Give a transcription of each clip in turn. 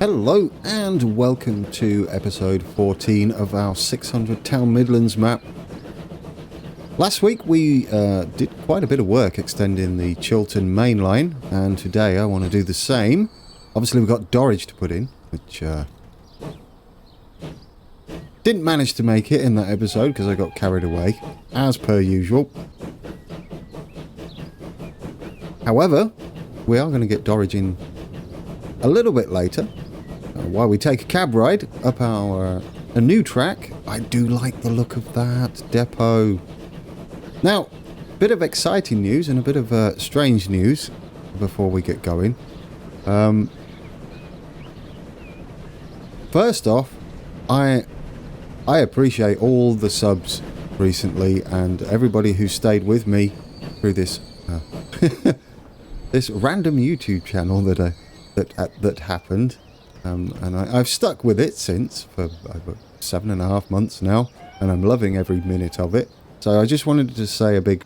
Hello and welcome to episode 14 of our 600 Town Midlands map. Last week we did quite a bit of work extending the Chiltern Main Line, and today I want to do the same. Obviously we've got Dorridge to put in, which didn't manage to make it in that episode because I got carried away, as per usual. However, we are going to get Dorridge in a little bit later, while we take a cab ride up a new track. I do like the look of that depot. Now, a bit of exciting news and a bit of strange news before we get going. First off, I appreciate all the subs recently and everybody who stayed with me through this this random YouTube channel that happened. And I've stuck with it since for about 7.5 months now, and I'm loving every minute of it. So I just wanted to say a big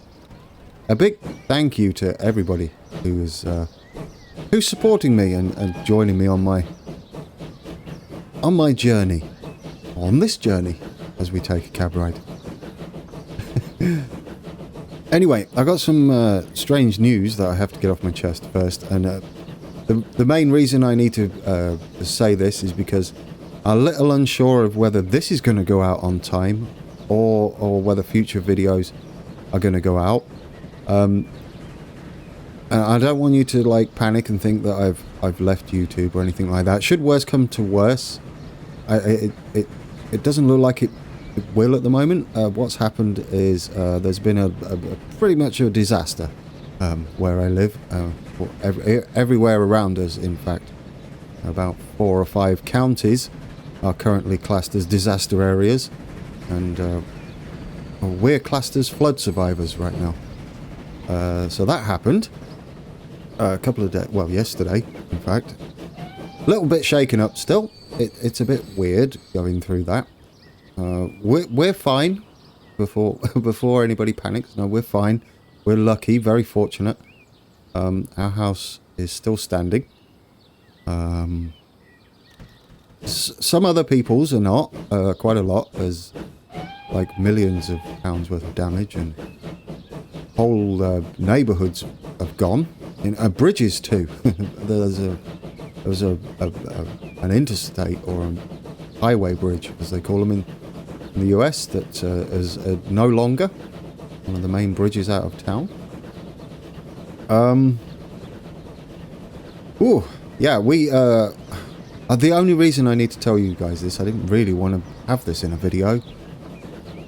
thank you to everybody who is who's supporting me and joining me on my journey, on this journey as we take a cab ride. Anyway, I got some strange news that I have to get off my chest first, and the main reason I need to say this is because I'm a little unsure of whether this is going to go out on time or whether future videos are going to go out. And I don't want you to like panic and think that I've left YouTube or anything like that. Should worse come to worse, it doesn't look like it will at the moment. What's happened is there's been a pretty much a disaster where I live. Everywhere around us, in fact. About 4 or 5 counties are currently classed as disaster areas, and we're classed as flood survivors right now. So that happened a couple of days, well, yesterday, in fact. A little bit shaken up still. It's a bit weird going through that. We're fine. Before anybody panics, no, we're fine. We're lucky, very fortunate. Our house is still standing. Some other people's are not, quite a lot. There's like millions of pounds worth of damage, and whole neighbourhoods have gone. Bridges too. There was an interstate or a highway bridge, as they call them in the US, that is no longer one of the main bridges out of town. The only reason I need to tell you guys this, I didn't really want to have this in a video,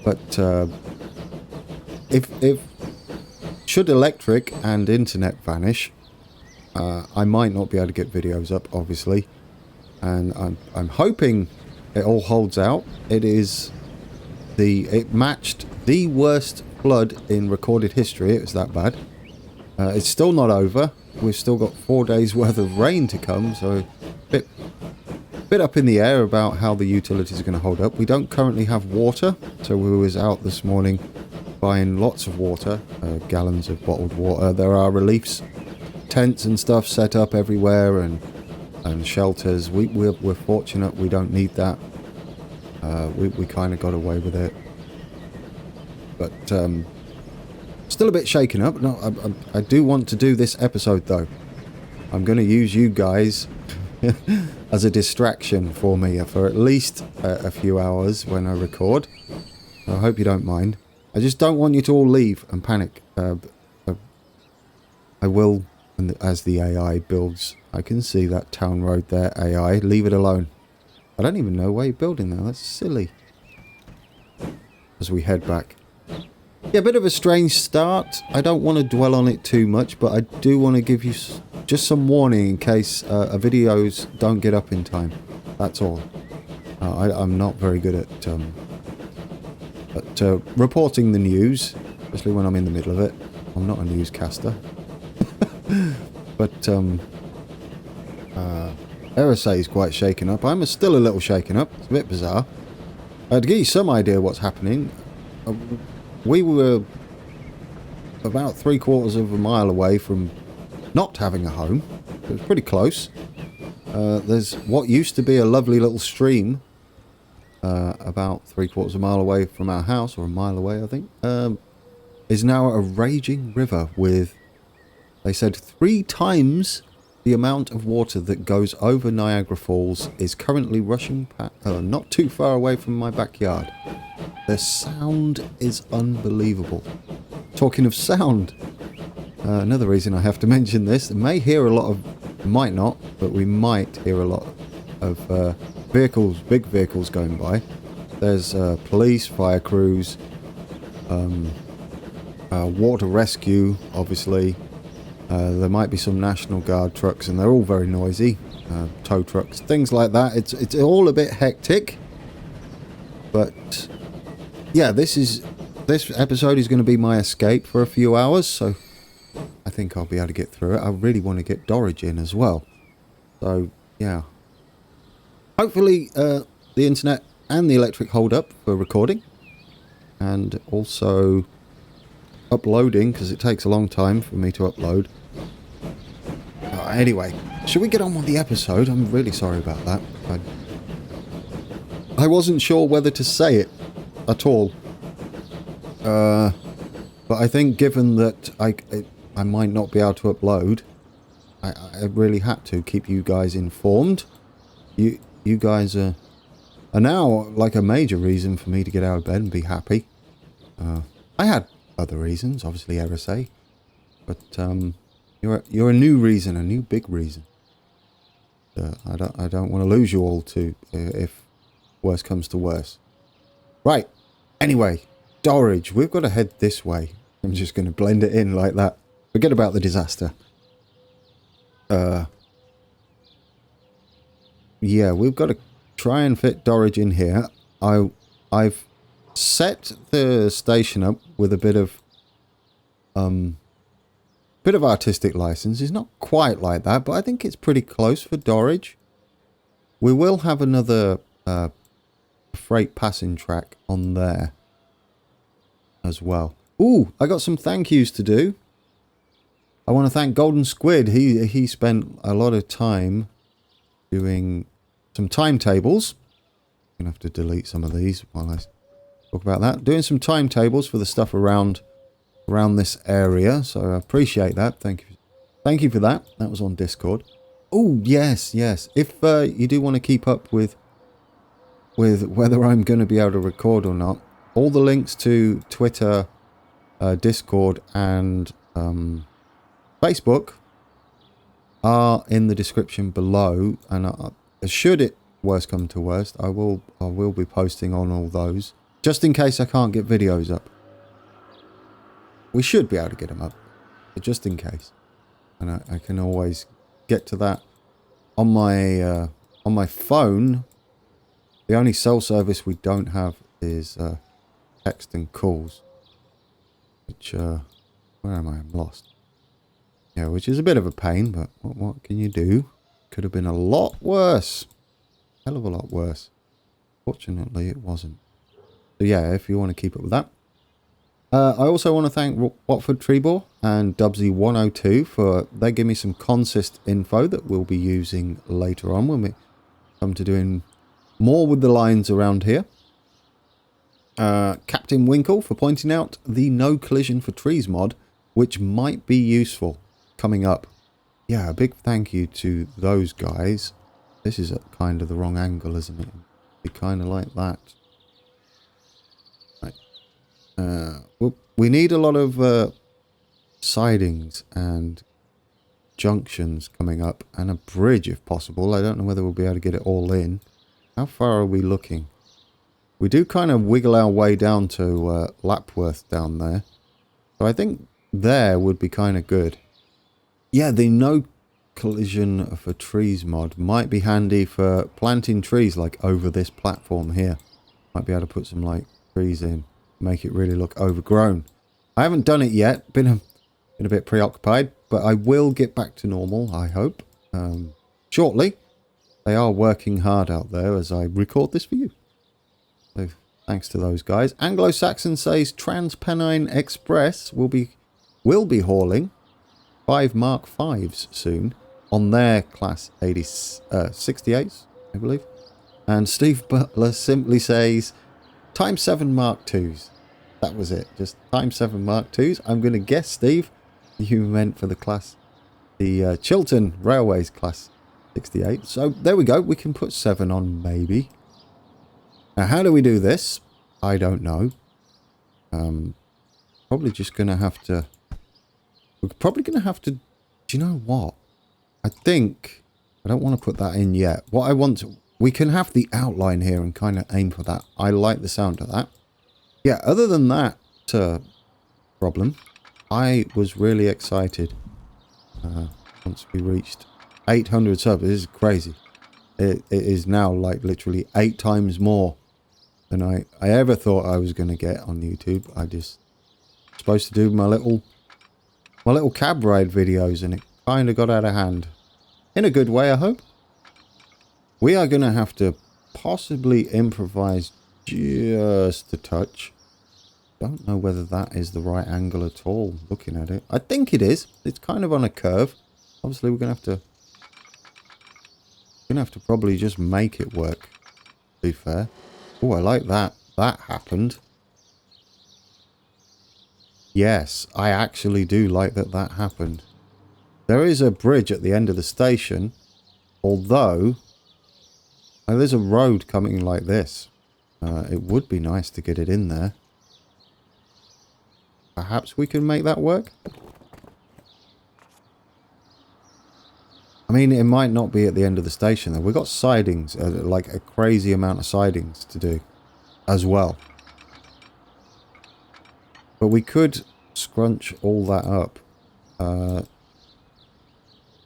but if should electric and internet vanish, I might not be able to get videos up, obviously, and I'm hoping it all holds out. It matched the worst flood in recorded history. It was that bad. It's still not over. We've still got 4 days worth of rain to come, so a bit up in the air about how the utilities are going to hold up. We don't currently have water, so we was out this morning buying lots of water, gallons of bottled water. There are reliefs, tents and stuff set up everywhere, and shelters. We're fortunate we don't need that. We kind of got away with it, but still a bit shaken up. No, I do want to do this episode though. I'm going to use you guys as a distraction for me for at least a few hours when I record. I hope you don't mind. I just don't want you to all leave and panic. I will, as the AI builds. I can see that town road there, AI. Leave it alone. I don't even know why you're building now. That's silly. As we head back. Yeah, a bit of a strange start. I don't want to dwell on it too much, but I do want to give you just some warning in case videos don't get up in time. That's all. I'm not very good at reporting the news, especially when I'm in the middle of it. I'm not a newscaster. But RSA is quite shaken up. I'm still a little shaken up. It's a bit bizarre. To give you some idea what's happening, we were about 3/4 of a mile away from not having a home. It was pretty close. There's what used to be a lovely little stream about 3/4 of a mile away from our house, or a mile away, I think, is now a raging river with, they said, 3 times the amount of water that goes over Niagara Falls is currently rushing not too far away from my backyard. The sound is unbelievable. Talking of sound, another reason I have to mention this, may hear a lot of, might not, but we might hear a lot of vehicles, big vehicles going by. There's police, fire crews, water rescue, obviously. There might be some National Guard trucks, and they're all very noisy. Tow trucks, things like that. It's all a bit hectic. But yeah, this episode is going to be my escape for a few hours, so I think I'll be able to get through it. I really want to get Dorridge in as well. So yeah, hopefully the internet and the electric hold up for recording, and also uploading, because it takes a long time for me to upload. Anyway, should we get on with the episode? I'm really sorry about that. I wasn't sure whether to say it at all. But I think given that I might not be able to upload, I really had to keep you guys informed. You guys are now like a major reason for me to get out of bed and be happy. I had other reasons, obviously RSA, but you're a new reason, a new big reason. I don't want to lose you all to if worse comes to worse. Right. Anyway, Dorridge, we've got to head this way. I'm just going to blend it in like that. Forget about the disaster. Yeah, we've got to try and fit Dorridge in here. I've set the station up with a bit of artistic license. It's not quite like that, but I think it's pretty close for Dorridge. We will have another freight passing track on there as well. Ooh, I got some thank yous to do. I want to thank Golden Squid. He spent a lot of time doing some timetables. I'm going to have to delete some of these while I talk about that. Doing some timetables for the stuff around this area. So I appreciate that. Thank you for that. That was on Discord. Oh, yes. If you do want to keep up with whether I'm going to be able to record or not, all the links to Twitter, Discord, and Facebook are in the description below. And should it worst come to worst, I will be posting on all those, just in case I can't get videos up. We should be able to get them up, but just in case. And I can always get to that on my phone. The only cell service we don't have is text and calls, which where am I? I'm lost. Yeah, which is a bit of a pain, but what can you do? Could have been a lot worse. Hell of a lot worse. Fortunately, it wasn't. So yeah, if you want to keep up with that. I also want to thank Watford Trebor and Dubsy102 for they give me some consist info that we'll be using later on when we come to doing more with the lines around here. Captain Winkle for pointing out the no collision for trees mod, which might be useful coming up. Yeah, a big thank you to those guys. This is at kind of the wrong angle, isn't it? Be kind of like that. We need a lot of sidings and junctions coming up, and a bridge if possible. I don't know whether we'll be able to get it all in. How far are we looking? We do kind of wiggle our way down to Lapworth down there. So I think there would be kind of good. Yeah, the no collision for trees mod might be handy for planting trees like over this platform here. Might be able to put some like trees in. Make it really look overgrown. I haven't done it yet. Been a bit preoccupied, but I will get back to normal, I hope, shortly. They are working hard out there as I record this for you. So thanks to those guys. Anglo-Saxon says Trans-Pennine Express will be hauling 5 Mark Vs soon. on their class 68s, I believe. And Steve Butler simply says, Time 7 Mark IIs. That was it. Just Time 7 Mark IIs. I'm going to guess, Steve, you meant for the class, the Chiltern Railways class 68. So there we go. We can put 7 on maybe. Now, how do we do this? I don't know. Probably just going to have to... We're probably going to have to... Do you know what? I think... I don't want to put that in yet. What I want to... We can have the outline here and kind of aim for that. I like the sound of that. Yeah, other than that problem, I was really excited once we reached 800 subs. This is crazy. It is now like literally 8 times more than I ever thought I was going to get on YouTube. I just supposed to do my little cab ride videos, and it kind of got out of hand. In a good way, I hope. We are going to have to possibly improvise just a touch. Don't know whether that is the right angle at all, looking at it. I think it is. It's kind of on a curve. Obviously, we're going to have to probably just make it work, to be fair. Oh, I like that. That happened. Yes, I actually do like that that happened. There is a bridge at the end of the station, although... there's a road coming like this. It would be nice to get it in there. Perhaps we can make that work? I mean, it might not be at the end of the station, though. We've got sidings, like a crazy amount of sidings to do as well. But we could scrunch all that up.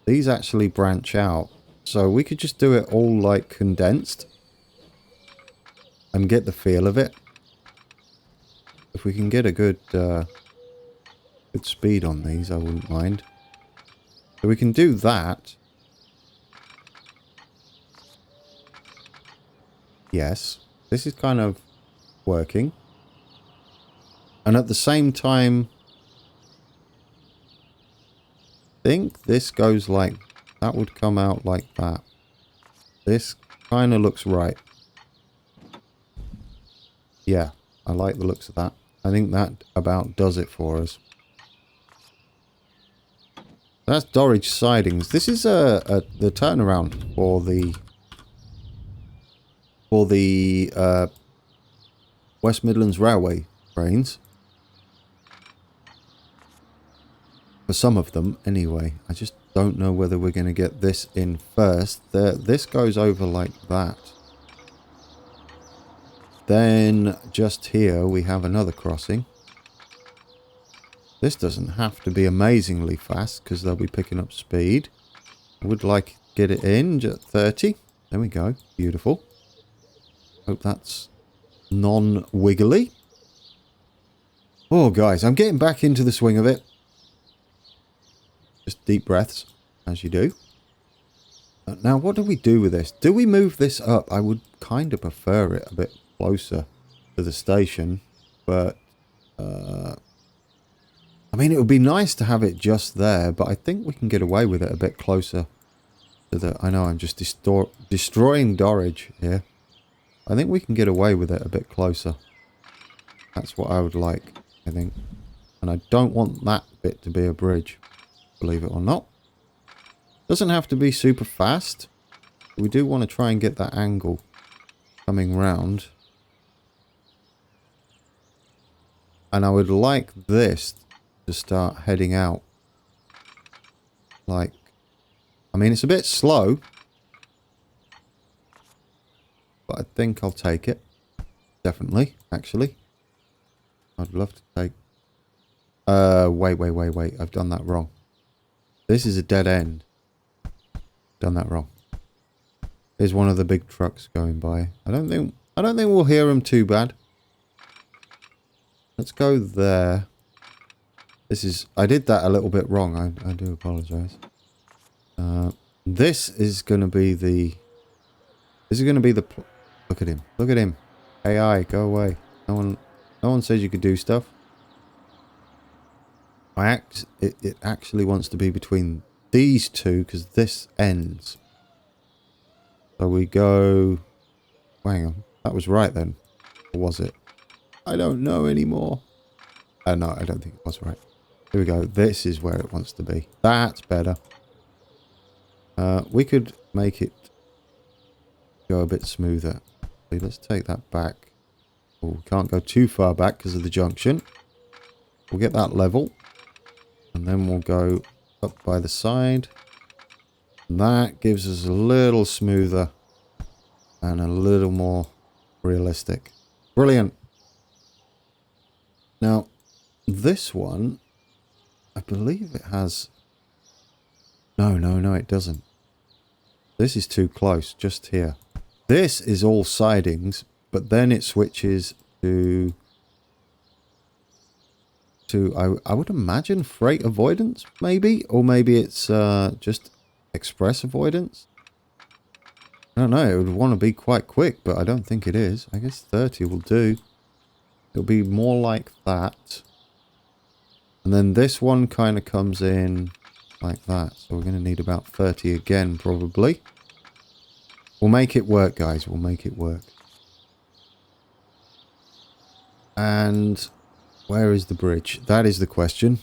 These actually branch out. So we could just do it all like condensed and get the feel of it. If we can get a good speed on these, I wouldn't mind. So we can do that. Yes, this is kind of working. And at the same time, I think this goes like... That would come out like that. This kind of looks right. Yeah, I like the looks of that. I think that about does it for us. That's Dorridge sidings. This is the turnaround for the West Midlands Railway trains. For some of them, anyway. I just don't know whether we're going to get this in first. This goes over like that. Then just here we have another crossing. This doesn't have to be amazingly fast because they'll be picking up speed. I would like to get it in at 30. There we go. Beautiful. Hope that's non-wiggly. Oh, guys, I'm getting back into the swing of it. Just deep breaths, as you do. Now, what do we do with this? Do we move this up? I would kind of prefer it a bit closer to the station. But, I mean, it would be nice to have it just there. But I think we can get away with it a bit closer to the... I know I'm just destroying Dorridge here. I think we can get away with it a bit closer. That's what I would like, I think. And I don't want that bit to be a bridge. Believe it or not. Doesn't have to be super fast. We do want to try and get that angle coming round. And I would like this to start heading out. Like, I mean, it's a bit slow. But I think I'll take it. Definitely, actually. I'd love to take... Wait. I've done that wrong. This is a dead end. Done that wrong. There's one of the big trucks going by. I don't think we'll hear them too bad. Let's go there. I did that a little bit wrong. I do apologize. This is going to be the... Look at him. Look at him. AI, go away. No one says you could do stuff. It actually wants to be between these two because this ends. So we go... Hang on. That was right then. Or was it? I don't know anymore. No, I don't think it was right. Here we go. This is where it wants to be. That's better. We could make it go a bit smoother. Let's take that back. Oh, we can't go too far back because of the junction. We'll get that level. And then we'll go up by the side. And that gives us a little smoother and a little more realistic. Brilliant. Now, this one, I believe it has... No, it doesn't. This is too close, just here. This is all sidings, but then it switches to I would imagine freight avoidance, maybe? Or maybe it's just express avoidance? I don't know, it would want to be quite quick, but I don't think it is. I guess 30 will do. It'll be more like that. And then this one kind of comes in like that. So we're going to need about 30 again, probably. We'll make it work, guys. We'll make it work. And where is the bridge? That is the question.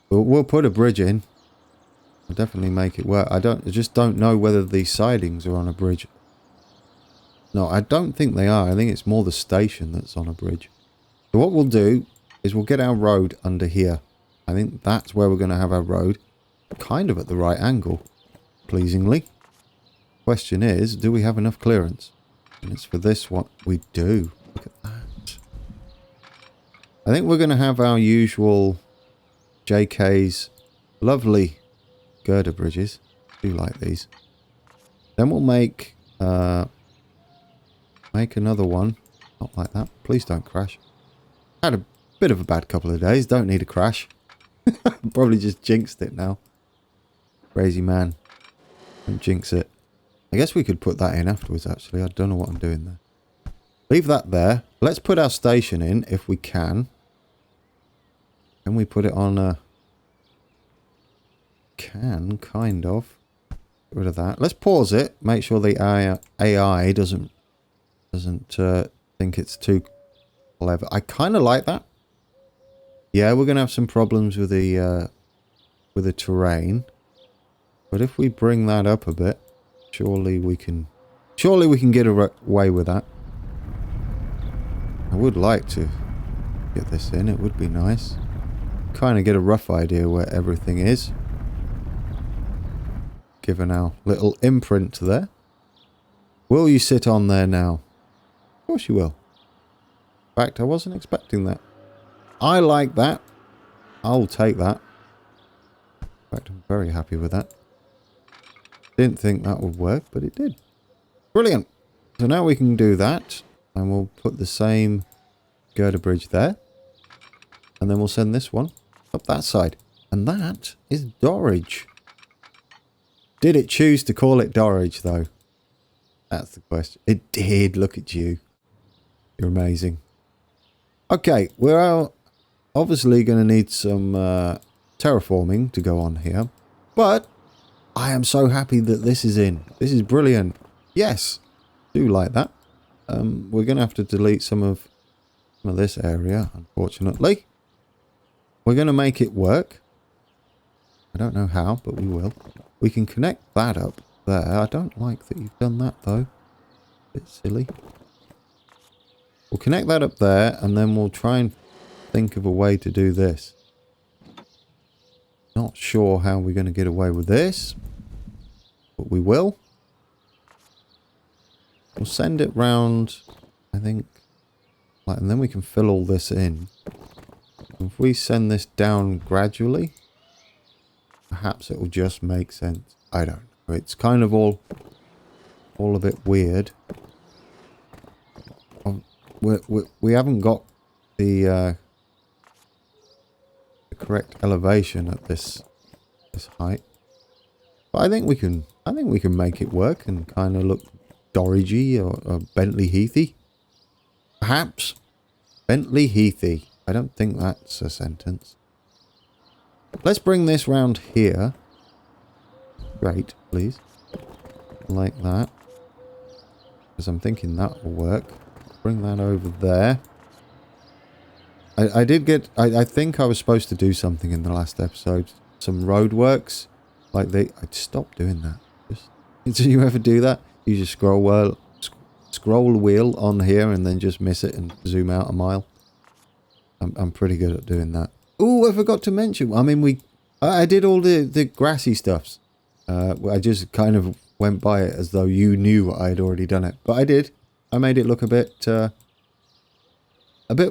We'll put a bridge in. We'll definitely make it work. I just don't know whether these sidings are on a bridge. No, I don't think they are. I think it's more the station that's on a bridge. So what we'll do is we'll get our road under here. I think that's where we're going to have our road. Kind of at the right angle, pleasingly. Question is, do we have enough clearance? And it's for this one. We do. Look at that. I think we're going to have our usual JK's lovely girder bridges. I do like these. Then we'll make another one. Not like that. Please don't crash. Had a bit of a bad couple of days. Don't need a crash. Probably just jinxed it now. Crazy man. Don't jinx it. I guess we could put that in afterwards, actually. I don't know what I'm doing there. Leave that there. Let's put our station in, if we can. Can we put it on a... Can, kind of. Get rid of that. Let's pause it. Make sure the AI doesn't think it's too clever. I kind of like that. Yeah, we're going to have some problems with the terrain. But if we bring that up a bit, surely we can get away with that. I would like to get this in. It would be nice. Kind of get a rough idea where everything is. Given our little imprint there. Will you sit on there now? Of course you will. In fact, I wasn't expecting that. I like that. I'll take that. In fact, I'm very happy with that. Didn't think that would work, but it did. Brilliant. So now we can do that. And we'll put the same girder bridge there. And then we'll send this one up that side. And that is Dorridge. Did it choose to call it Dorridge, though? That's the question. It did. Look at you. You're amazing. Okay, we're obviously going to need some terraforming to go on here. But I am so happy that this is in. This is brilliant. Yes, do like that. We're going to have to delete some of this area, unfortunately. We're going to make it work. I don't know how, but we will. We can connect that up there. I don't like that you've done that, though. Bit silly. We'll connect that up there, and then we'll try and think of a way to do this. Not sure how we're going to get away with this, but we will. We'll send it round, I think, like, and then we can fill all this in. If we send this down gradually, perhaps it will just make sense. I don't know. It's kind of all a bit weird. We haven't got the correct elevation at this height, but I think we can make it work and kind of look Dorridge-y or Bentley Heathy. Perhaps Bentley Heathy. I don't think that's a sentence. let's bring this round here. Great, please. Like that. Because I'm thinking that will work. Bring that over there. I did get... I think I was supposed to do something in the last episode. Some roadworks. Like they... I'd stop doing that. Did you ever do that? You just scroll wheel on here and then just miss it and zoom out a mile. I'm pretty good at doing that. Oh, I forgot to mention. I mean, I did all the grassy stuffs. I just kind of went by it as though you knew I had already done it. But I did. I made it look a bit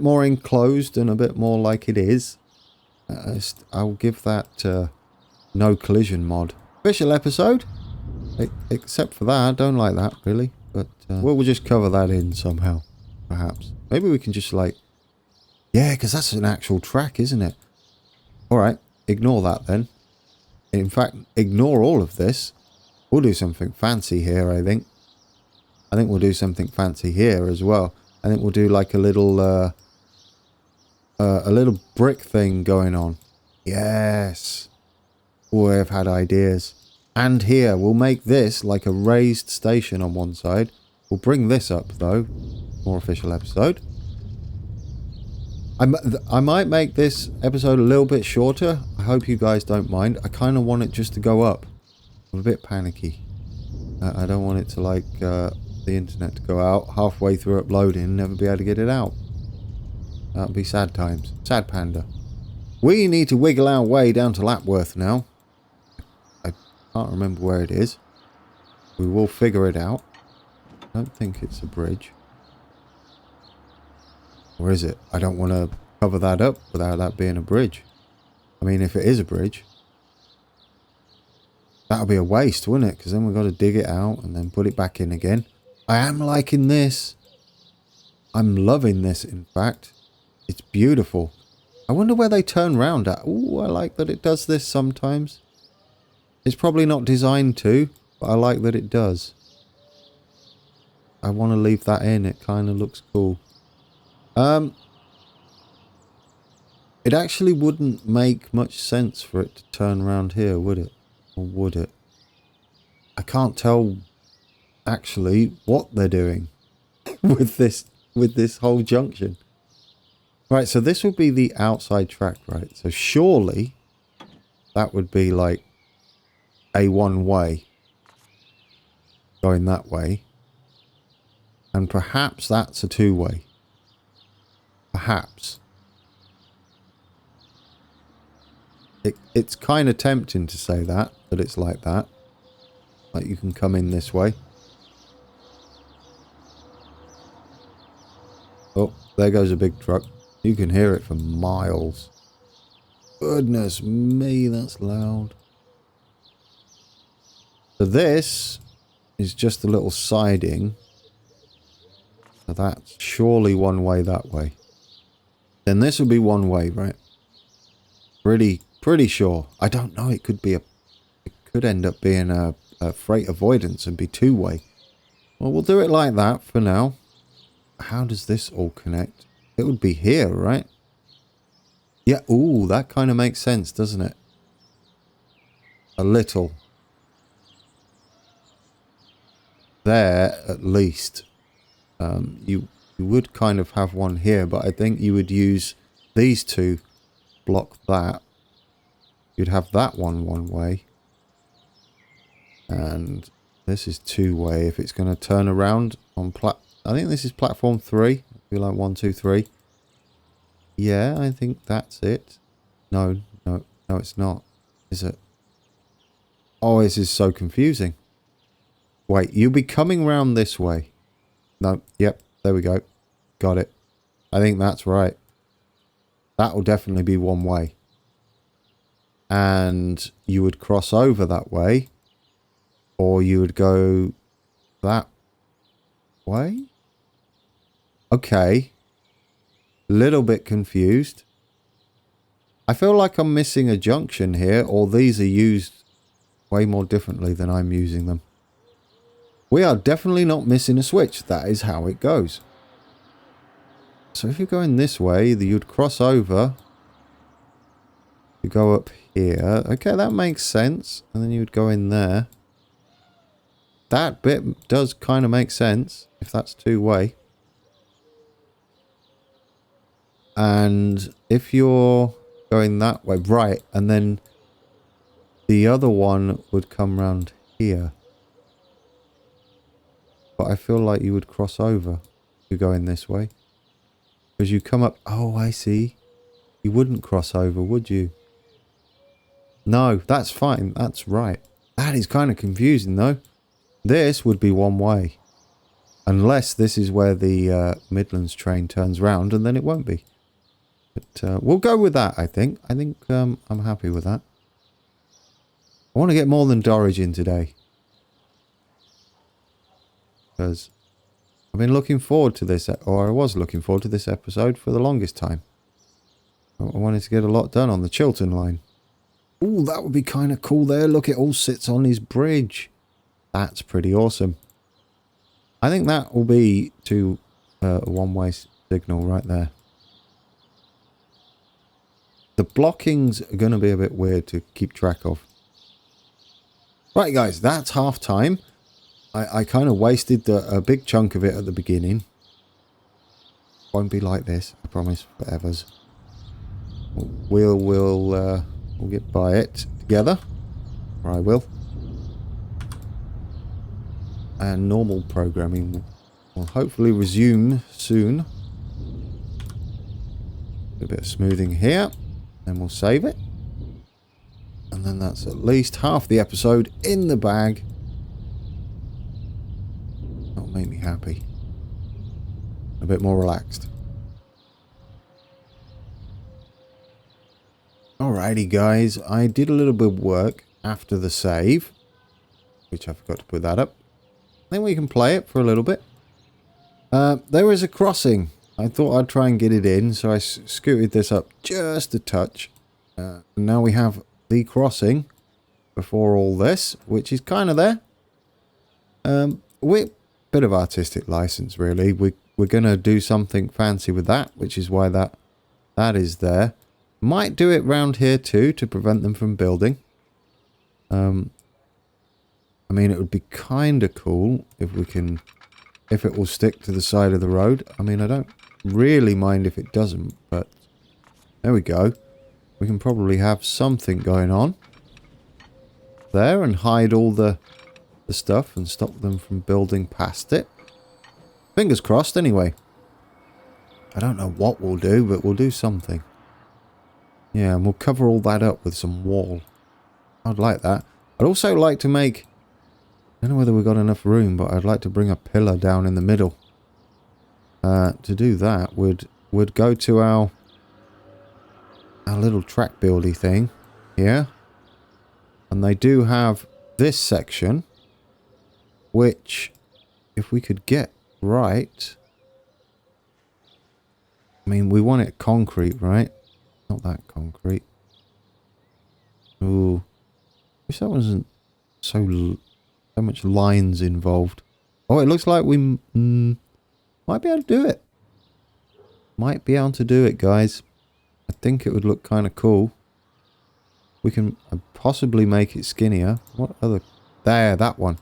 more enclosed and a bit more like it is. I'll give that no collision mod. Official episode. Except for that, I don't like that really. But we'll just cover that in somehow. Perhaps. Maybe we can just like... Yeah, because that's an actual track, isn't it? Alright, ignore that then. In fact, ignore all of this. We'll do something fancy here, I think. I think we'll do something fancy here as well. I think we'll do like a little brick thing going on. Yes. Boy, I've had ideas. And here, we'll make this like a raised station on one side. We'll bring this up, though. More official episode. I might make this episode a little bit shorter. I hope you guys don't mind. I kind of want it just to go up. I'm a bit panicky. I don't want it to like the internet to go out halfway through uploading and never be able to get it out. That'll be sad times. Sad panda. We need to wiggle our way down to Lapworth now. I can't remember where it is. We will figure it out. I don't think it's a bridge. Or is it? I don't want to cover that up without that being a bridge. I mean, if it is a bridge, that'll be a waste, wouldn't it? Because then we've got to dig it out and then put it back in again. I am liking this. I'm loving this, in fact. It's beautiful. I wonder where they turn round at. Ooh, I like that it does this sometimes. It's probably not designed to, but I like that it does. I want to leave that in. It kind of looks cool. It actually wouldn't make much sense for it to turn around here, would it? Or would it? I can't tell actually what they're doing with this whole junction. Right, so this would be the outside track, right? So surely that would be like a one-way going that way. And perhaps that's a two-way. Perhaps. It's kind of tempting to say that it's like that. Like you can come in this way. Oh, there goes a big truck. You can hear it for miles. Goodness me, that's loud. So this is just a little siding. So that's surely one way that way. Then this will be one way, right? Pretty sure. I don't know. It could be it could end up being a freight avoidance and be two way. Well, we'll do it like that for now. How does this all connect? It would be here, right? Yeah. Ooh, that kind of makes sense, doesn't it? A little. There, at least. You would kind of have one here, but I think you would use these two block that. You'd have that one way. And this is two way if it's going to turn around on I think this is platform 3. It'd be like 1, 2, 3. Yeah, I think that's it. No, it's not. Is it? Oh, this is so confusing. Wait, you'll be coming round this way. No, yep, there we go. Got it. I think that's right. That will definitely be one way. And you would cross over that way. Or you would go that way? Okay. Little bit confused. I feel like I'm missing a junction here, or these are used way more differently than I'm using them. We are definitely not missing a switch. That is how it goes. So if you're going this way, you'd cross over. You go up here. Okay, that makes sense. And then you would go in there. That bit does kind of make sense if that's two-way. And if you're going that way, right, and then the other one would come round here. But I feel like you would cross over if you're going this way. Because you come up... Oh, I see. You wouldn't cross over, would you? No, that's fine. That's right. That is kind of confusing, though. This would be one way. Unless this is where the Midlands train turns round, and then it won't be. But we'll go with that, I think. I think I'm happy with that. I want to get more than Dorridge in today. Because I've been looking forward to this, or I was looking forward to this episode for the longest time. I wanted to get a lot done on the Chiltern line. Ooh, that would be kind of cool there. Look, it all sits on his bridge. That's pretty awesome. I think that will be to a one-way signal right there. The blockings are going to be a bit weird to keep track of. Right, guys, that's half time. I kind of wasted a big chunk of it at the beginning. Won't be like this, I promise, forevers. We'll get by it together. Or I will. And normal programming will hopefully resume soon. A bit of smoothing here. And we'll save it. And then that's at least half the episode in the bag. That'll make me happy. A bit more relaxed. Alrighty guys, I did a little bit of work after the save. Which I forgot to put that up. Then we can play it for a little bit. There is a crossing. I thought I'd try and get it in, so I scooted this up just a touch. Now we have the crossing before all this, which is kind of there. Bit of artistic license, really. We're going to do something fancy with that, which is why that is there. Might do it round here too to prevent them from building. I mean, it would be kind of cool if it will stick to the side of the road. I mean, I don't really mind if it doesn't, but there we go. We can probably have something going on there and hide all the stuff and stop them from building past it. Fingers crossed anyway. I don't know what we'll do, but we'll do something. Yeah, and we'll cover all that up with some wall. I'd like that. I'd also like to make... I don't know whether we've got enough room, but I'd like to bring a pillar down in the middle. To do that, we'd go to our little track buildy thing here. And they do have this section, which, if we could get right... I mean, we want it concrete, right? Not that concrete. Ooh. Wish that wasn't so much lines involved. Oh, it looks like we might be able to do it. Might be able to do it, guys. I think it would look kind of cool. We can possibly make it skinnier. What other... There, that one.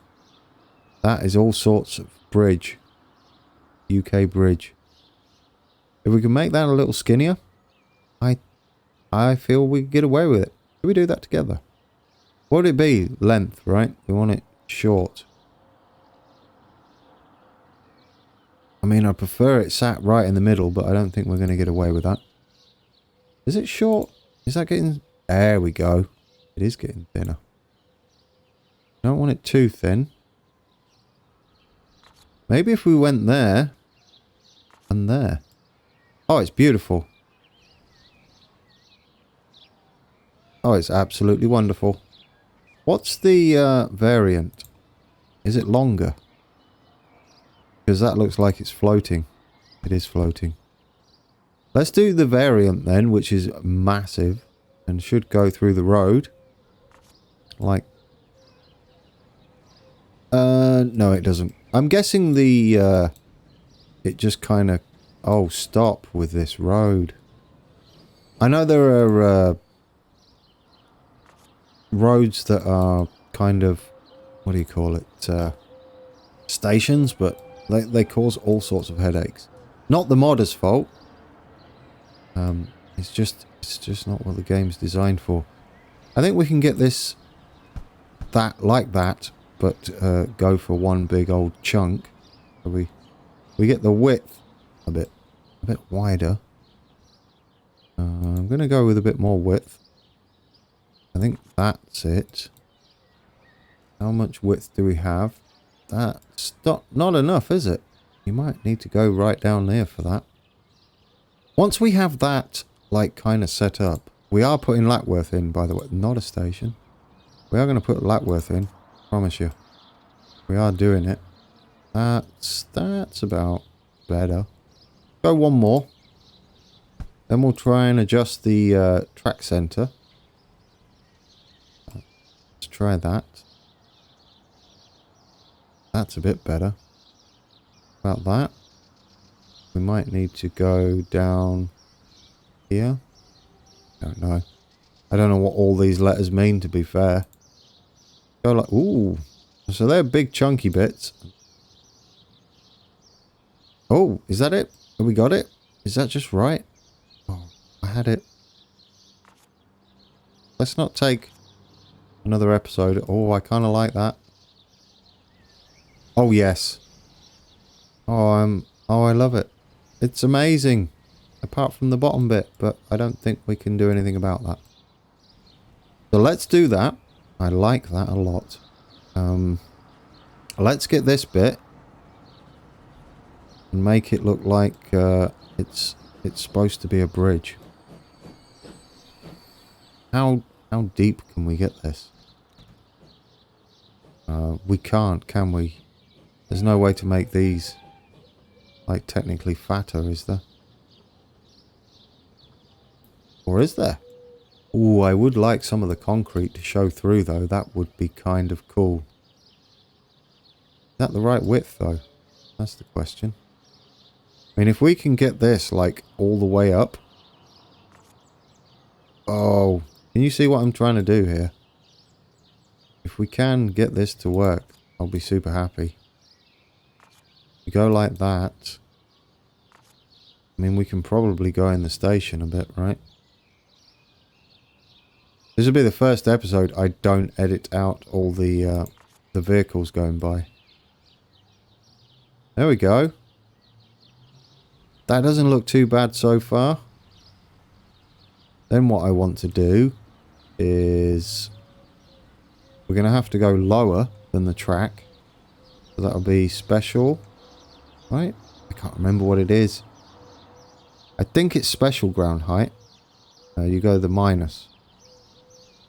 That is all sorts of bridge. UK bridge. If we can make that a little skinnier, I feel we can get away with it. Can we do that together? What would it be? Length, right? We want it short. I mean, I prefer it sat right in the middle, but I don't think we're going to get away with that. Is it short? Is that getting... There we go. It is getting thinner. Don't want it too thin. Maybe if we went there and there. Oh, it's beautiful. Oh, it's absolutely wonderful. What's the variant? Is it longer? Because that looks like it's floating. It is floating. Let's do the variant then, which is massive and should go through the road. Like... no, it doesn't. I'm guessing the... it just kind of... Oh, stop with this road. I know there are roads that are kind of, what do you call it, stations, but they cause all sorts of headaches. Not the modder's fault. It's just not what the game's designed for. I think we can get this like that, but go for one big old chunk. So we get the width a bit wider. I'm going to go with a bit more width. I think that's it. How much width do we have? That's not enough, is it? You might need to go right down there for that. Once we have that, like, kind of set up, we are putting Lapworth in, by the way. Not a station. We are going to put Lapworth in. Promise you. We are doing it. That's about better. Go one more. Then we'll try and adjust the track center. Let's try that. That's a bit better. About that. We might need to go down here. Don't know. I don't know what all these letters mean, to be fair. Go like, ooh. So they're big chunky bits. Oh, is that it? Have we got it? Is that just right? Oh, I had it. Let's not take another episode. Oh, I kind of like that. Oh, yes. Oh, I love it. It's amazing. Apart from the bottom bit, but I don't think we can do anything about that. So let's do that. I like that a lot. Let's get this bit and make it look like it's supposed to be a bridge. How deep can we get this? We can't, can we? There's no way to make these like technically fatter, is there? Or is there? Ooh, I would like some of the concrete to show through though. That would be kind of cool. Is that the right width though? That's the question. I mean, if we can get this like all the way up. Oh, can you see what I'm trying to do here? If we can get this to work, I'll be super happy. We go like that. I mean, we can probably go in the station a bit, right? This will be the first episode I don't edit out all the vehicles going by. There we go. That doesn't look too bad so far. Then what I want to do is we're going to have to go lower than the track. So that'll be special. Right? I can't remember what it is. I think it's special ground height. You go the minus.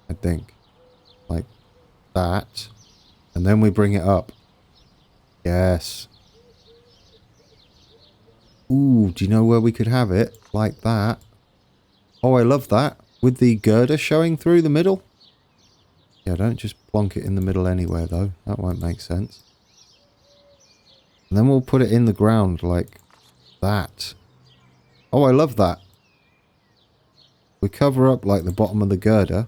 I think. Like that. And then we bring it up. Yes. Ooh, do you know where we could have it? Like that. Oh, I love that. With the girder showing through the middle. Yeah, don't just plonk it in the middle anywhere, though. That won't make sense. And then we'll put it in the ground like that. Oh, I love that. We cover up like the bottom of the girder.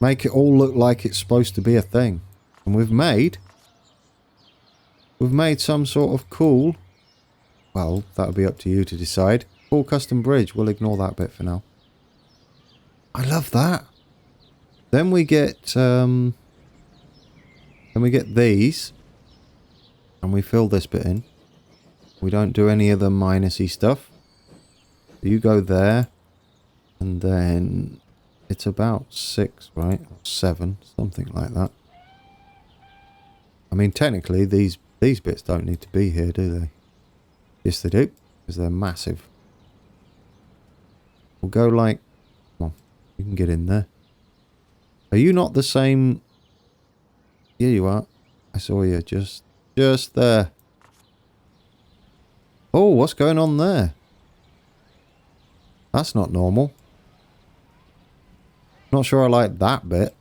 Make it all look like it's supposed to be a thing. And we've made some sort of cool... Well, that'll be up to you to decide. Cool custom bridge. We'll ignore that bit for now. I love that. Then we get these. And we fill this bit in. We don't do any of the minusy stuff. You go there. And then it's about 6, right? Or 7, something like that. I mean, technically, these bits don't need to be here, do they? Yes, they do, because they're massive. We'll go like... Come on, you can get in there. Are you not the same... Yeah, you are. I saw you just there. Oh, what's going on there? That's not normal. Not sure I like that bit,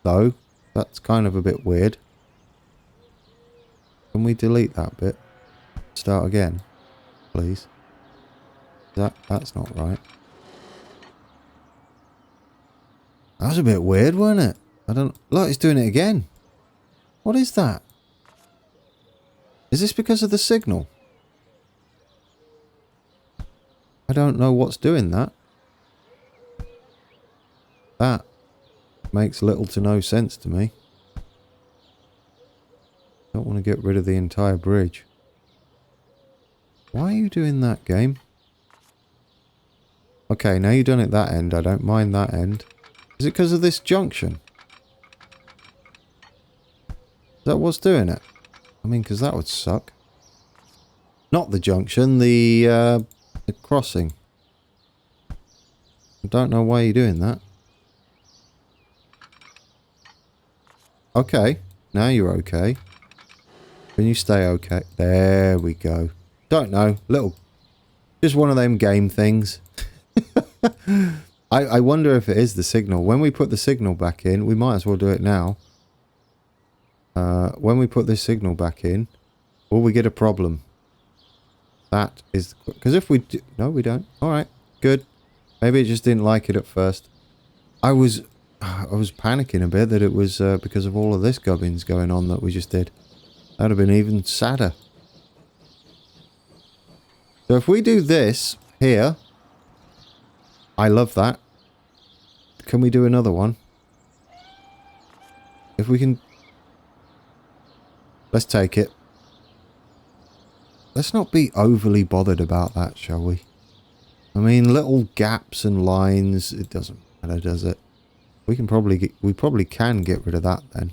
though. That's kind of a bit weird. Can we delete that bit? Start again, please. That's not right. That was a bit weird, wasn't it? I don't... Look, it's doing it again. What is that? Is this because of the signal? I don't know what's doing that. That makes little to no sense to me. Don't want to get rid of the entire bridge. Why are you doing that, game? Okay, now you've done it that end. I don't mind that end. Is it because of this junction? Is that what's doing it? I mean, because that would suck. Not the junction, the crossing. I don't know why you're doing that. Okay, now you're okay. Can you stay okay? There we go. Don't know, little... Just one of them game things. I wonder if it is the signal. When we put the signal back in, we might as well do it now. When we put this signal back in, will we get a problem? That is... Because if we do... No, we don't. Alright, good. Maybe it just didn't like it at first. I was panicking a bit that it was because of all of this gubbins going on that we just did. That would have been even sadder. So if we do this here... I love that. Can we do another one? If we can... Let's take it. Let's not be overly bothered about that, shall we? I mean, little gaps and lines, it doesn't matter, does it? We can probably get, we probably can get rid of that then,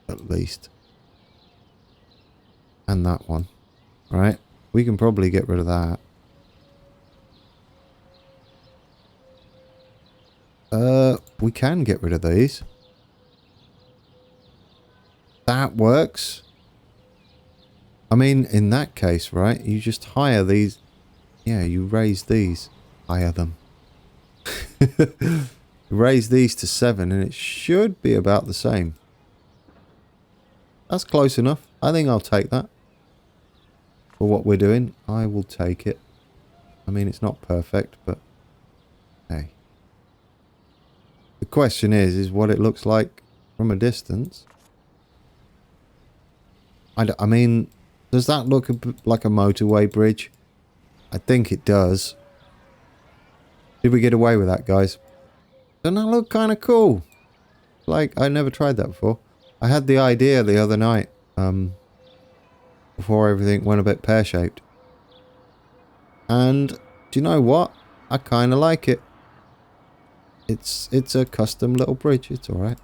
at least. And that one. Alright? We can probably get rid of that. We can get rid of these. That works. I mean, in that case, right, you just hire these. Yeah, you raise these. Hire them. Raise these to 7 and it should be about the same. That's close enough. I think I'll take that. For what we're doing, I will take it. I mean, it's not perfect, but hey. The question is what it looks like from a distance. I mean, does that look like a motorway bridge? I think it does. Did we get away with that, guys? Doesn't that look kind of cool? Like, I never tried that before. I had the idea the other night, before everything went a bit pear-shaped. And, do you know what? I kind of like it. It's a custom little bridge. It's alright.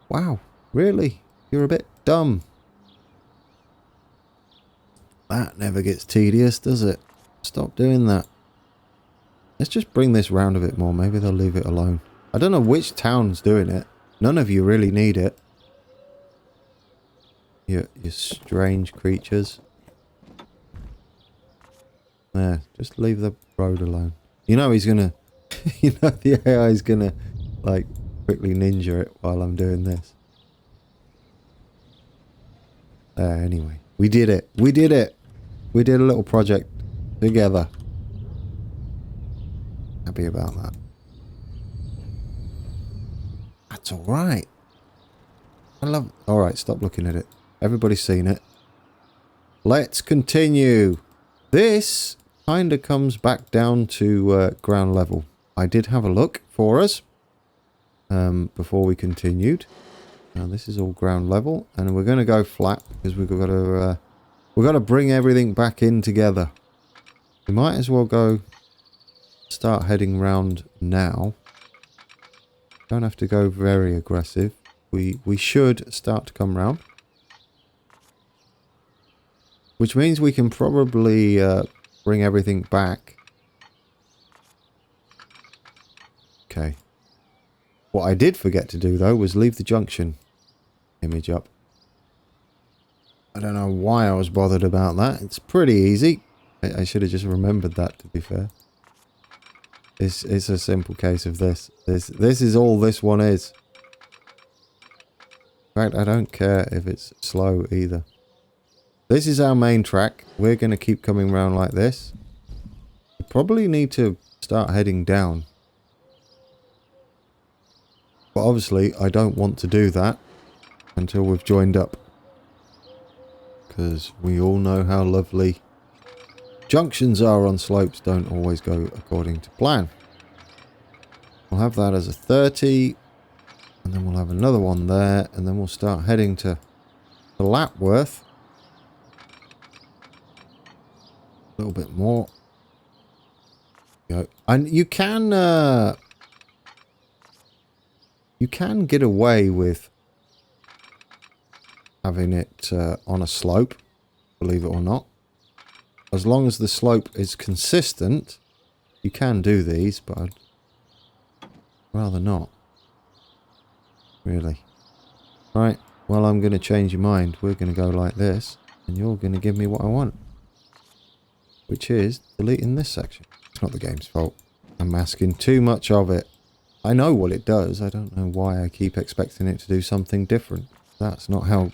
Wow, really? You're a bit dumb. That never gets tedious, does it? Stop doing that. Let's just bring this round a bit more. Maybe they'll leave it alone. I don't know which town's doing it. None of you really need it. You strange creatures. There, just leave the road alone. You know he's gonna... you know the AI is gonna, like, quickly ninja it while I'm doing this. There, anyway. We did it. We did it. We did a little project together. Happy about that. That's alright. I love... Alright, stop looking at it. Everybody's seen it. Let's continue. This kind of comes back down to ground level. I did have a look for us before we continued. Now this is all ground level, and we're going to go flat because we've got to bring everything back in together. We might as well go start heading round now. Don't have to go very aggressive. We should start to come round, which means we can probably bring everything back. Okay. What I did forget to do, though, was leave the junction image up. I don't know why I was bothered about that. It's pretty easy. I should have just remembered that, to be fair. It's a simple case of this. This is all this one is. In fact, I don't care if it's slow either. This is our main track. We're going to keep coming round like this. We probably need to start heading down. But obviously, I don't want to do that until we've joined up. Because we all know how lovely junctions are on slopes, don't always go according to plan. We'll have that as a 30. And then we'll have another one there. And then we'll start heading to Lapworth. A little bit more. Go. And you can get away with having it on a slope, believe it or not. As long as the slope is consistent, you can do these, but I'd rather not. Really. Right, well, I'm going to change your mind. We're going to go like this, and you're going to give me what I want. Which is deleting this section. It's not the game's fault. I'm asking too much of it. I know what it does. I don't know why I keep expecting it to do something different. That's not how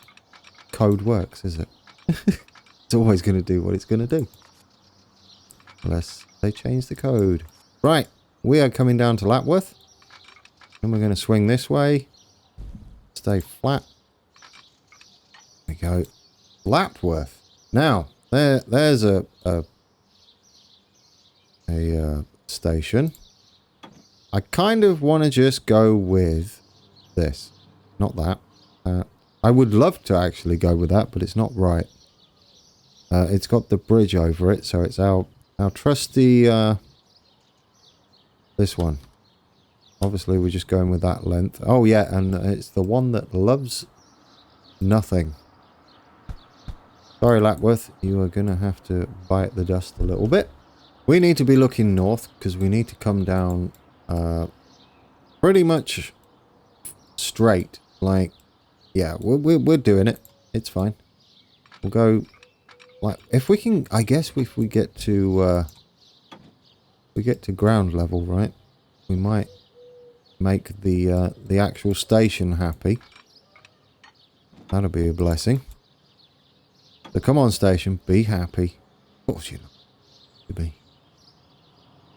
code works, is it? It's always going to do what it's going to do. Unless they change the code. Right, we are coming down to Lapworth. And we're going to swing this way. Stay flat. There we go. Lapworth. Now, there's a station. I kind of want to just go with this. Not that. I would love to actually go with that, but it's not right. It's got the bridge over it, so it's our trusty this one. Obviously, we're just going with that length. Oh, yeah, and it's the one that loves nothing. Sorry, Lapworth. You are going to have to bite the dust a little bit. We need to be looking north, because we need to come down pretty much straight. Like, yeah, we're doing it. It's fine. We'll go... Like, if we can... I guess if we get to ground level, right? We might make the actual station happy. That'll be a blessing. So come on, station, be happy. Of course you're not to be.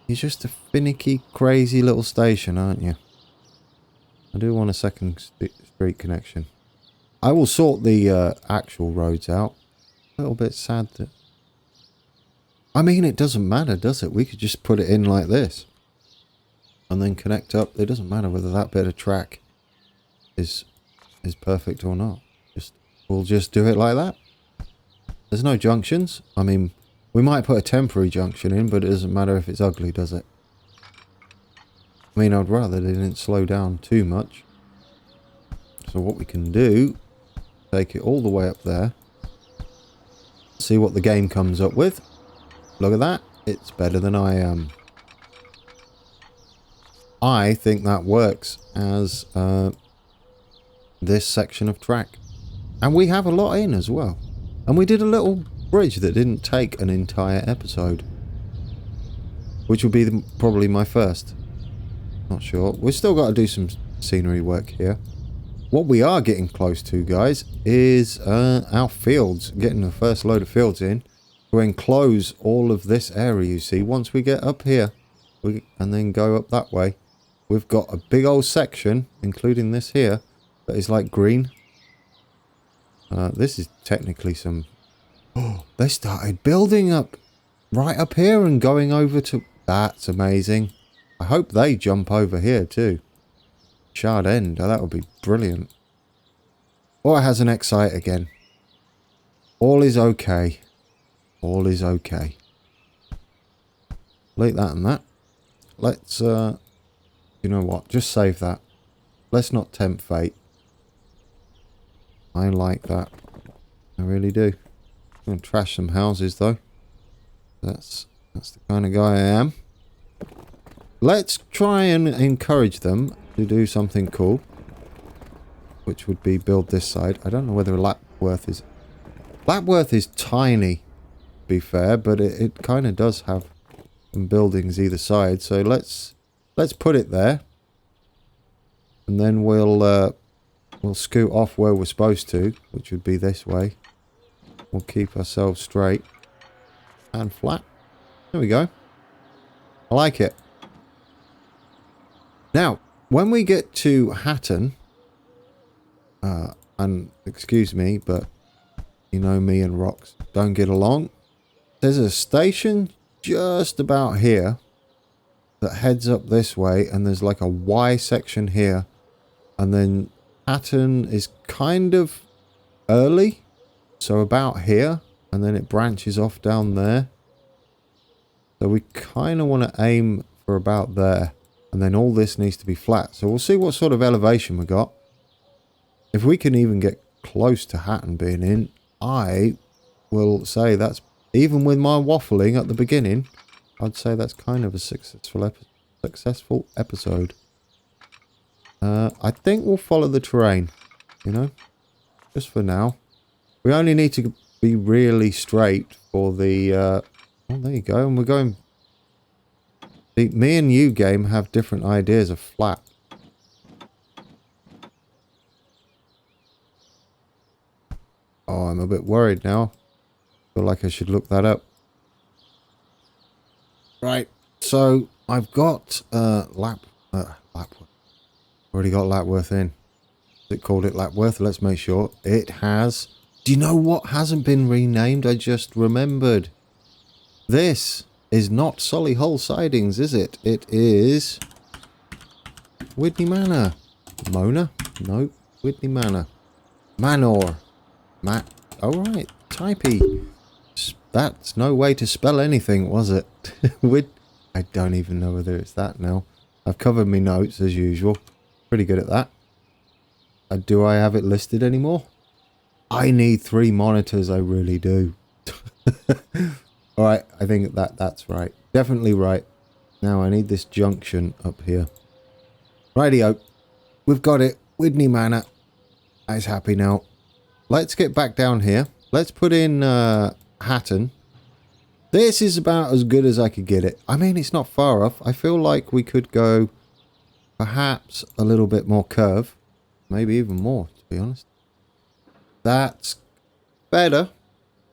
You're just a finicky, crazy little station, aren't you? I do want a second street connection. I will sort the actual roads out. A little bit sad that... I mean, it doesn't matter, does it? We could just put it in like this. And then connect up. It doesn't matter whether that bit of track is perfect or not. We'll just do it like that. There's no junctions. I mean, we might put a temporary junction in, but it doesn't matter if it's ugly, does it? I mean, I'd rather they didn't slow down too much. So what we can do, take it all the way up there. See what the game comes up with. Look at that. It's better than I am. I think that works as this section of track. And we have a lot in as well. And we did a little bridge that didn't take an entire episode. Which would be probably my first. Not sure. We've still got to do some scenery work here. What we are getting close to, guys, is our fields. Getting the first load of fields in to enclose all of this area, you see. Once we get up here and then go up that way, we've got a big old section, including this here, that is like green. This is technically some... Oh, they started building up right up here and going over to... That's amazing. I hope they jump over here too. Shard End. Oh, that would be brilliant. Oh, it has an Excite again. All is okay. All is okay. Delete that and that. Let's, you know what? Just save that. Let's not tempt fate. I like that. I really do. I'm going to trash some houses though. That's the kind of guy I am. Let's try and encourage them to do something cool. Which would be build this side. I don't know whether Lapworth is... Lapworth is tiny, to be fair, but it kind of does have some buildings either side. So let's put it there. And then we'll scoot off where we're supposed to, which would be this way. We'll keep ourselves straight and flat. There we go. I like it. Now, when we get to Hatton, and excuse me, but you know me and rocks don't get along. There's a station just about here that heads up this way, and there's like a Y section here, and then Hatton is kind of early, so about here, and then it branches off down there. So we kind of want to aim for about there, and then all this needs to be flat. So we'll see what sort of elevation we got. If we can even get close to Hatton being in, I will say that's, even with my waffling at the beginning, I'd say that's kind of a successful episode. I think we'll follow the terrain, you know, just for now. We only need to be really straight for the, oh, there you go, and we're going, see, me and you game have different ideas of flat. Oh, I'm a bit worried now. Feel like I should look that up. Right, so I've got Lapworth. Already got Lapworth in. It called it Lapworth. Let's make sure it has. Do you know what hasn't been renamed? I just remembered. This is not Solihull Sidings, is it? It is Widney Manor. Mona? No, Widney Manor. Manor. Alright, Taichi. That's no way to spell anything, was it? I don't even know whether it's that now. I've covered my notes as usual. Pretty good at that. Do I have it listed anymore? I need 3 monitors, I really do. Alright, I think that's right. Definitely right. Now I need this junction up here. Rightio. We've got it. Widney Manor. I'm happy now. Let's get back down here. Let's put in Hatton. This is about as good as I could get it. I mean, it's not far off. I feel like we could go perhaps a little bit more curve. Maybe even more, to be honest. That's better.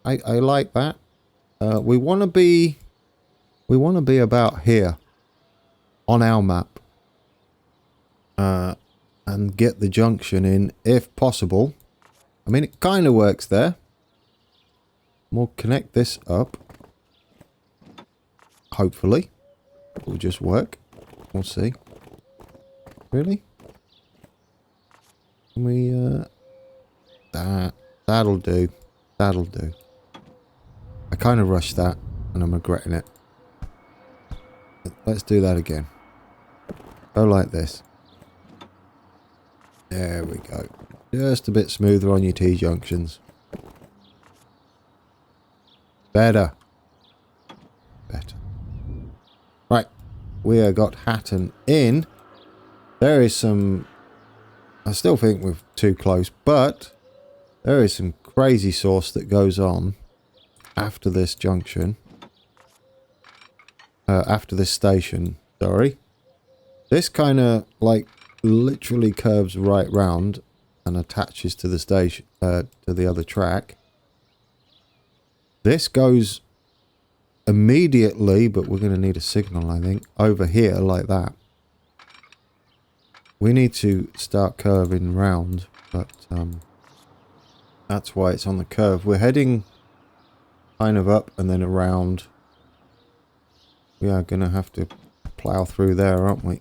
I like that. We want to be about here on our map. And get the junction in if possible. I mean, it kind of works there. We'll connect this up. Hopefully. It will just work. We'll see. Really? Can we, that'll do. That'll do. I kind of rushed that, and I'm regretting it. Let's do that again. Go like this. There we go. Just a bit smoother on your T-junctions. Better. Better. Right. We have got Hatton in. There is some... I still think we're too close, but there is some crazy sauce that goes on after this junction. After this station, sorry. This kind of, like, literally curves right round and attaches to the station, to the other track. This goes immediately, but we're going to need a signal, I think, over here like that. We need to start curving round, but that's why it's on the curve. We're heading kind of up and then around. We are going to have to plough through there, aren't we?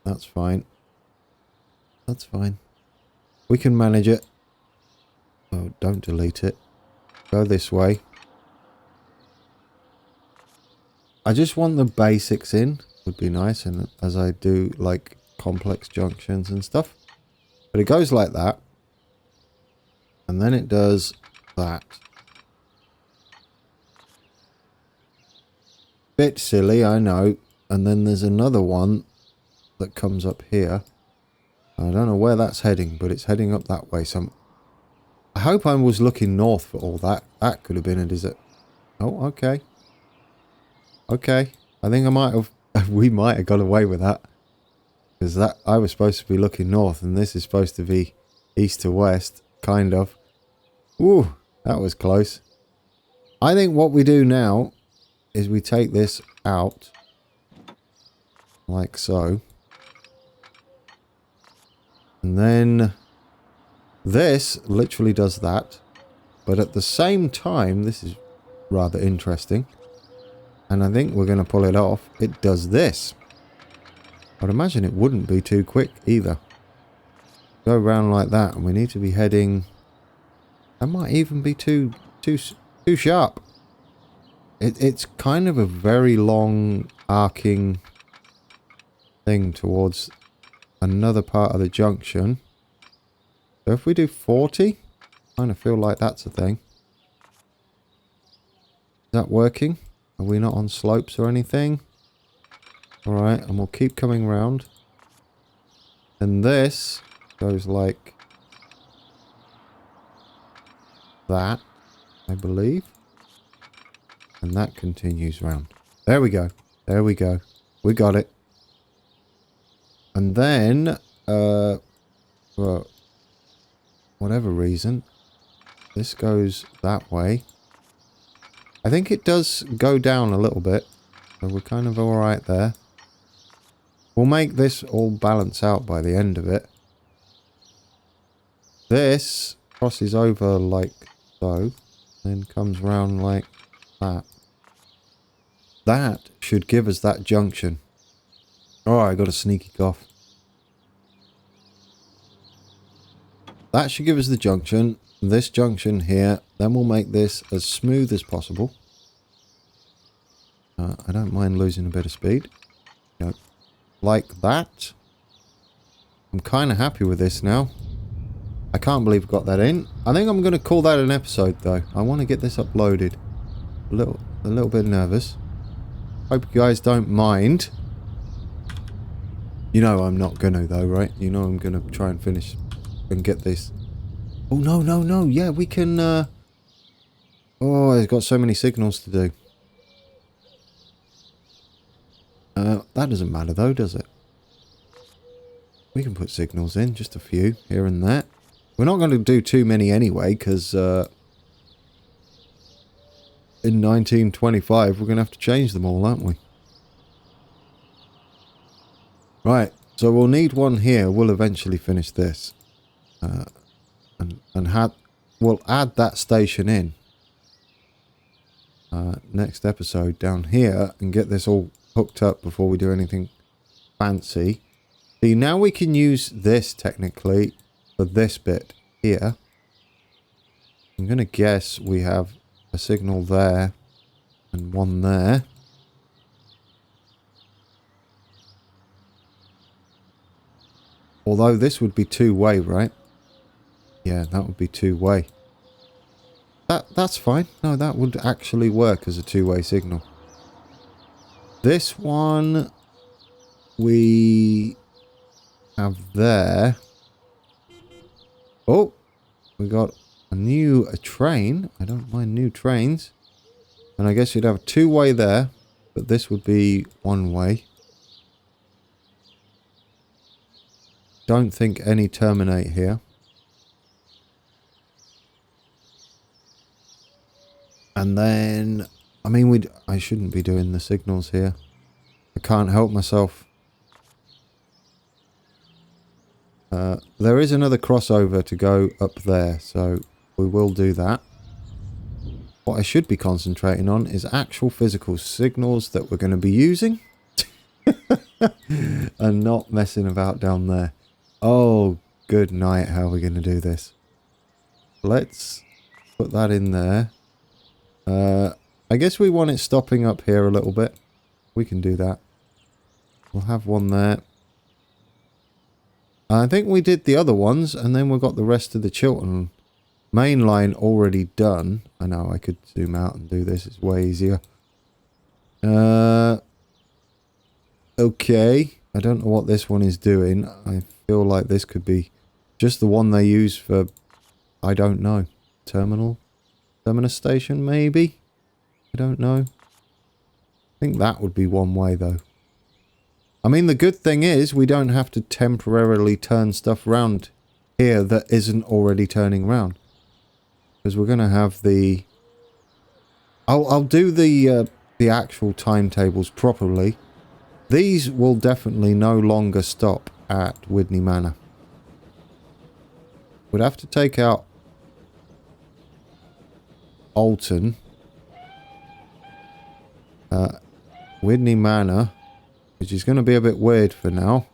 That's fine. That's fine. We can manage it. Oh, don't delete it. Go this way. I just want the basics in. Would be nice, and as I do like complex junctions and stuff. But it goes like that. And then it does that. Bit silly, I know. And then there's another one that comes up here. I don't know where that's heading, but it's heading up that way. So I hope I was looking north for all that. That could have been a desert. Oh, okay. Okay. I think I might have... we might have got away with that. Because that I was supposed to be looking north, and this is supposed to be east to west, kind of. Ooh, that was close. I think what we do now is we take this out. Like so. And then this literally does that. But at the same time, this is rather interesting. And I think we're going to pull it off. It does this. I'd imagine it wouldn't be too quick either. Go around like that, and we need to be heading... That might even be too sharp. It's kind of a very long arcing thing towards another part of the junction. So if we do 40, I kind of feel like that's a thing. Is that working? Are we not on slopes or anything? Alright, and we'll keep coming round. And this goes like that, I believe. And that continues round. There we go. There we go. We got it. And then, for whatever reason, this goes that way. I think it does go down a little bit. So we're kind of alright there. We'll make this all balance out by the end of it. This crosses over like so. Then comes round like that. That should give us that junction. Oh, I got a sneaky cough. That should give us the junction. This junction here. Then we'll make this as smooth as possible. I don't mind losing a bit of speed. Yep. Like that. I'm kind of happy with this now. I can't believe I got that in. I think I'm going to call that an episode though. I want to get this uploaded. A little bit nervous. Hope you guys don't mind. You know I'm not going to though, right? You know I'm going to try and finish and get this. Oh, no. Yeah, we can... Oh, it's got so many signals to do. That doesn't matter though, does it? We can put signals in, just a few here and there. We're not going to do too many anyway, because in 1925 we're going to have to change them all, aren't we? Right, so we'll need one here. We'll eventually finish this. We'll add that station in. Next episode down here and get this all hooked up before we do anything fancy. See, now we can use this technically for this bit here. I'm going to guess we have a signal there and one there. Although this would be two-way, right? Yeah, that would be two-way. That's fine. No, that would actually work as a two-way signal. This one we have there. Oh, we got a train. I don't mind new trains. And I guess you'd have a two-way there, but this would be one-way. Don't think any terminate here. And then, I mean, I shouldn't be doing the signals here. I can't help myself. There is another crossover to go up there, so we will do that. What I should be concentrating on is actual physical signals that we're going to be using. And not messing about down there. Oh, good night. How are we going to do this? Let's put that in there. I guess we want it stopping up here a little bit. We can do that. We'll have one there. I think we did the other ones, and then we've got the rest of the Chiltern Main Line already done. I know I could zoom out and do this. It's way easier. Okay. I don't know what this one is doing. I feel like this could be just the one they use for, I don't know, terminus station maybe? I don't know. I think that would be one way though. I mean, the good thing is we don't have to temporarily turn stuff round here that isn't already turning round. Because we're going to have the... I'll do the actual timetables properly. These will definitely no longer stop at Widney Manor. we'd have to take out Alton, Widney Manor, which is going to be a bit weird for now.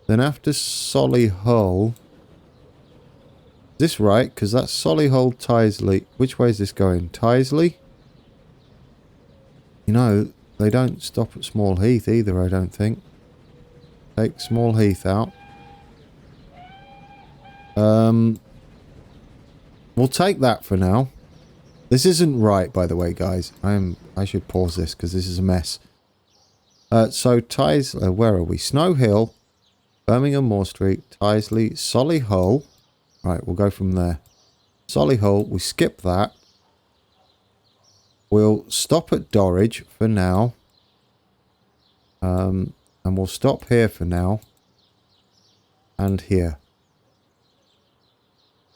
Then after Solihull, is this right? Because that's Solihull, Tyseley. Which way is this going? Tyseley? You know, they don't stop at Small Heath either, I don't think. Take Small Heath out. We'll take that for now. This isn't right, by the way, guys. I should pause this because this is a mess. So Tyseley, where are we? Snow Hill, Birmingham Moor Street, Tyseley, Solihull. Right, we'll go from there. Solihull, we skip that. We'll stop at Dorridge for now. And we'll stop here for now. And here.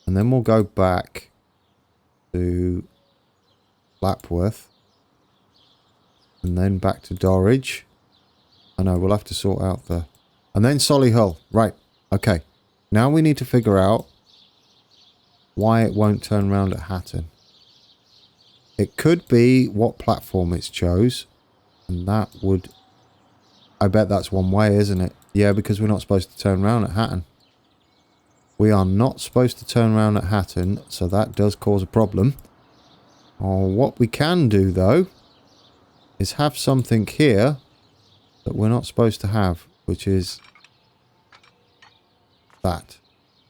And then we'll go back to Lapworth. And then back to Dorridge. I know, we'll have to sort out the... And then Solihull. Right, okay. Now we need to figure out why it won't turn around at Hatton. It could be what platform it's chose. And that would... I bet that's one way, isn't it? Yeah, because we're not supposed to turn around at Hatton. We are not supposed to turn around at Hatton, so that does cause a problem. What we can do, though, is have something here that we're not supposed to have, which is that.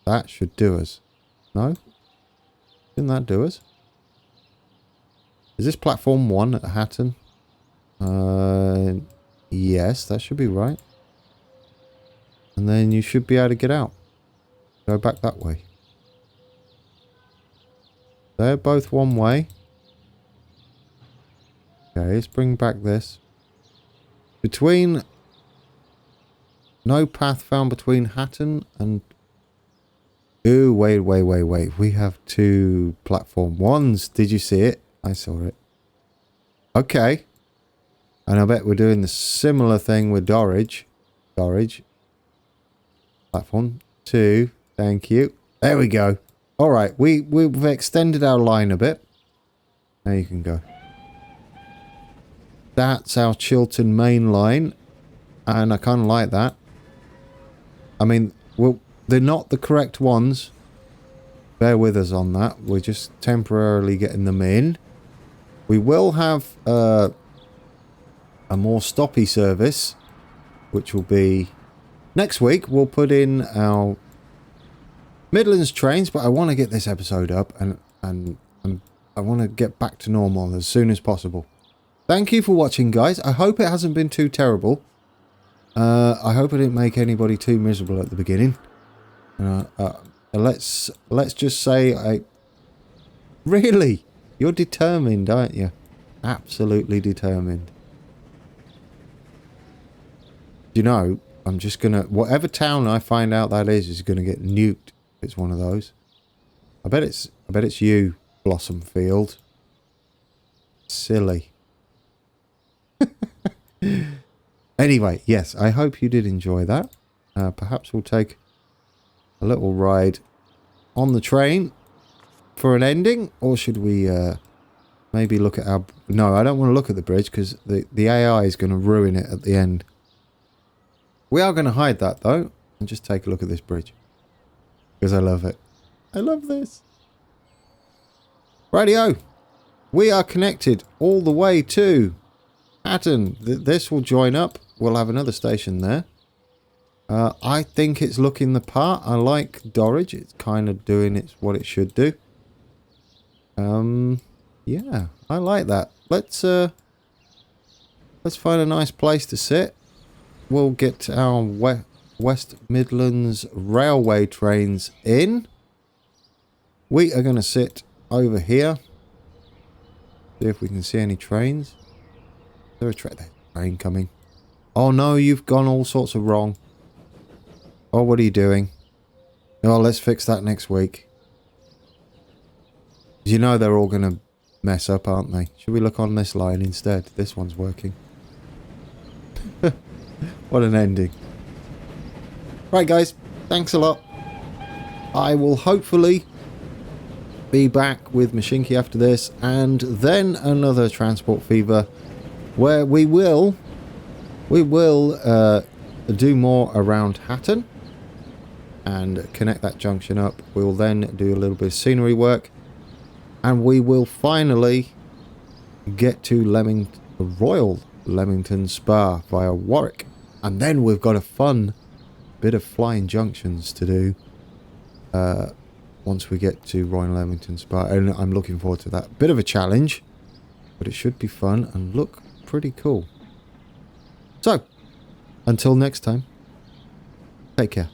That should do us. No? Didn't that do us? Is this platform 1 at Hatton? Yes, that should be right. And then you should be able to get out. Go back that way. They're both one way. Okay, let's bring back this. Between... No path found between Hatton and... Ooh, wait. We have 2 platform 1s. Did you see it? I saw it. Okay. And I bet we're doing the similar thing with Dorridge. Dorridge. Platform 2. Thank you. There we go. Alright, we've extended our line a bit. Now you can go. That's our Chiltern Main Line. And I kind of like that. I mean, well, they're not the correct ones. Bear with us on that. We're just temporarily getting them in. We will have a more stoppy service, which will be next week. We'll put in our Midlands trains, but I want to get this episode up and I want to get back to normal as soon as possible. Thank you for watching, guys. I hope it hasn't been too terrible. I hope I didn't make anybody too miserable at the beginning. Let's just say really, you're determined, aren't you? Absolutely determined. You know, I'm just gonna... Whatever town I find out that is gonna get nuked. If it's one of those. I bet it's you, Blossom Field. Silly. Anyway, yes, I hope you did enjoy that. Perhaps we'll take a little ride on the train for an ending, or should we maybe look at our... No, I don't want to look at the bridge because the AI is going to ruin it at the end. We are going to hide that, though, and just take a look at this bridge. Because I love it. I love this. Rightio. We are connected all the way to Hatton. This will join up. We'll have another station there. I think it's looking the part. I like Dorridge. It's kind of doing what it should do. Yeah, I like that. Let's find a nice place to sit. We'll get our West Midlands railway trains in. We are going to sit over here. See if we can see any trains. There's a train coming. Oh no, you've gone all sorts of wrong. Oh, what are you doing? Oh, let's fix that next week. You know they're all going to mess up, aren't they? Should we look on this line instead? This one's working. What an ending. Right, guys. Thanks a lot. I will hopefully be back with Mashinki after this, and then another Transport Fever, where we will do more around Hatton and connect that junction up. We'll then do a little bit of scenery work, and we will finally get to Royal Leamington Spa via Warwick, and then we've got a fun bit of flying junctions to do once we get to Royal Leamington Spa, and I'm looking forward to that. Bit of a challenge, but it should be fun and look pretty cool. So, until next time, take care.